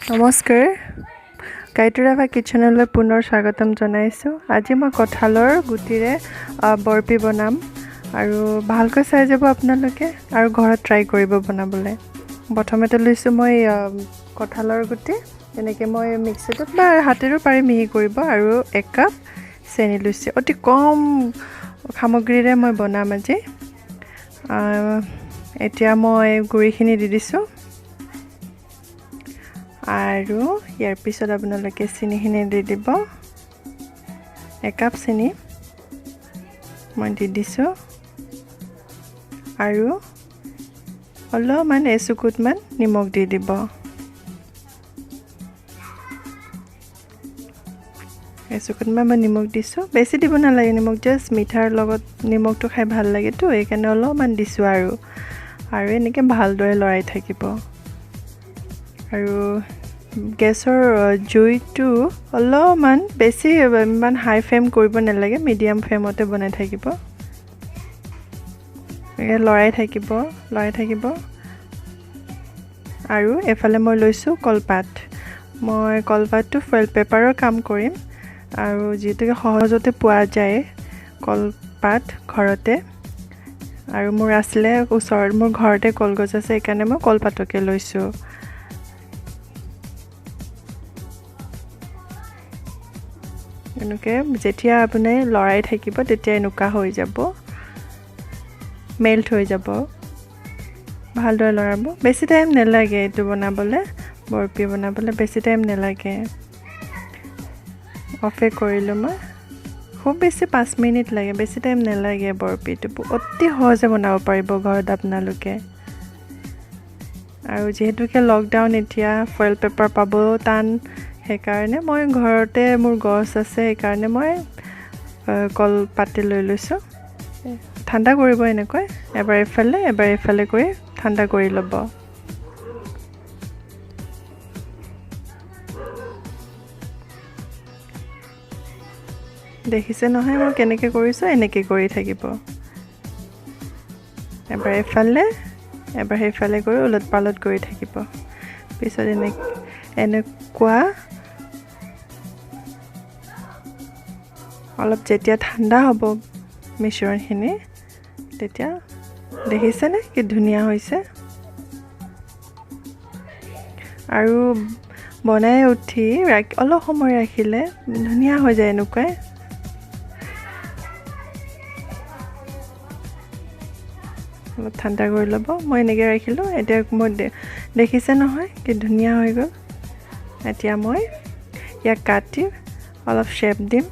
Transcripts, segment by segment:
নমস্কাৰ গাইটুৰাভা কিচেনলৈ পুনৰ স্বাগতম জনাইছোঁ। আজি মই কঁঠালৰ গুটিৰে বৰপি বনাম আৰু ভালকৈ চাই যাব আপোনালোকে আৰু ঘৰত ট্ৰাই কৰিব বনাবলৈ। প্ৰথমতে লৈছোঁ মই কঁঠালৰ গুটি, তেনেকৈ মই মিক্সিটোত বা হাতেৰেও পাৰি মিহি কৰিব, আৰু 1 কাপ চেনি লৈছোঁ। অতি কম সামগ্ৰীৰে মই বনাম আজি। এতিয়া মই গুড়িখিনি দি দিছোঁ আৰু ইয়াৰ পিছত আপোনালোকে চেনিখিনি দি দিব। 1 কাপ চেনি মই দি দিছোঁ আৰু অলপমান এচুকুটমান নিমখ দি দিব। এচুকুটমান মই নিমখ দিছোঁ, বেছি দিব নালাগে নিমখ, জাষ্ট মিঠাৰ লগত নিমখটো খাই ভাল লাগেতো, সেইকাৰণে অলপমান দিছোঁ আৰু এনেকৈ ভালদৰে লৰাই থাকিব। আৰু গেছৰ জুইটো অলপমান বেছি ইমান হাই ফ্লেম কৰিব নালাগে, মিডিয়াম ফ্লেমতে বনাই থাকিব। লৰাই থাকিব। আৰু এফালে মই লৈছোঁ কলপাত। মই কলপাতটো ফয়েল পেপাৰৰ কাম কৰিম, আৰু যিহেতুকে সহজতে পোৱা যায় কলপাত ঘৰতে, আৰু মোৰ আছিলে ওচৰত, মোৰ ঘৰতে কলগছ আছে, সেইকাৰণে মই কলপাতকে লৈছোঁ। এনেকৈ যেতিয়া আপুনি লৰাই থাকিব তেতিয়া এনেকুৱা হৈ যাব, মেল্ট হৈ যাব। ভালদৰে লৰাব, বেছি টাইম নালাগে এইটো বনাবলৈ, বৰপি বনাবলৈ বেছি টাইম নালাগে। অফে কৰিলোঁ মই, খুব বেছি 5 মিনিট লাগে, বেছি টাইম নালাগে। বৰপিটো অতি সহজে বনাব পাৰিব ঘৰত আপোনালোকে। আৰু যিহেতুকে লকডাউন, এতিয়া ফয়েল পেপাৰ পাবও টান, সেইকাৰণে মই ঘৰতে মোৰ গছ আছে, সেইকাৰণে মই কলপাতে লৈ লৈছোঁ। ঠাণ্ডা কৰিব এনেকৈ, এবাৰ এইফালে কৰি ঠাণ্ডা কৰি ল'ব। দেখিছে নহয় মই কেনেকৈ কৰিছোঁ, এনেকৈ কৰি থাকিব। এবাৰ এইফালে এবাৰ সেইফালে কৰি ওলট পালট কৰি থাকিব। পিছত এনেকুৱা অলপ যেতিয়া ঠাণ্ডা হ'ব মিশ্ৰণখিনি, তেতিয়া দেখিছেনে কি ধুনীয়া হৈছে। আৰু বনাই উঠি অলপ সময় ৰাখিলে ধুনীয়া হৈ যায় এনেকুৱাই। অলপ ঠাণ্ডা কৰি ল'ব। মই এনেকৈ ৰাখিলোঁ, এতিয়া মই দেখিছে নহয় কি ধুনীয়া হৈ গ'ল। এতিয়া মই ইয়াক কাটি অলপ শ্বেপ দিম।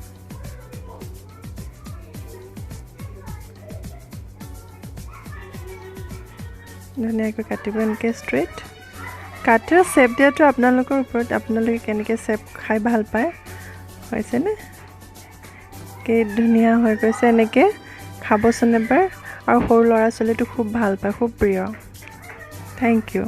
ধুনীয়াকৈ কাটিব এনেকৈ ষ্ট্ৰেইট। কাটি শ্বেপ দিয়াটো আপোনালোকৰ ওপৰত, আপোনালোকে কেনেকৈ শ্বেপ খাই ভাল পায়। হৈছেনে কি ধুনীয়া হৈ গৈছে। এনেকৈ খাবচোন এবাৰ, আৰু সৰু ল'ৰা ছোৱালীটো খুব ভাল পায়, খুব প্ৰিয়। Thank U.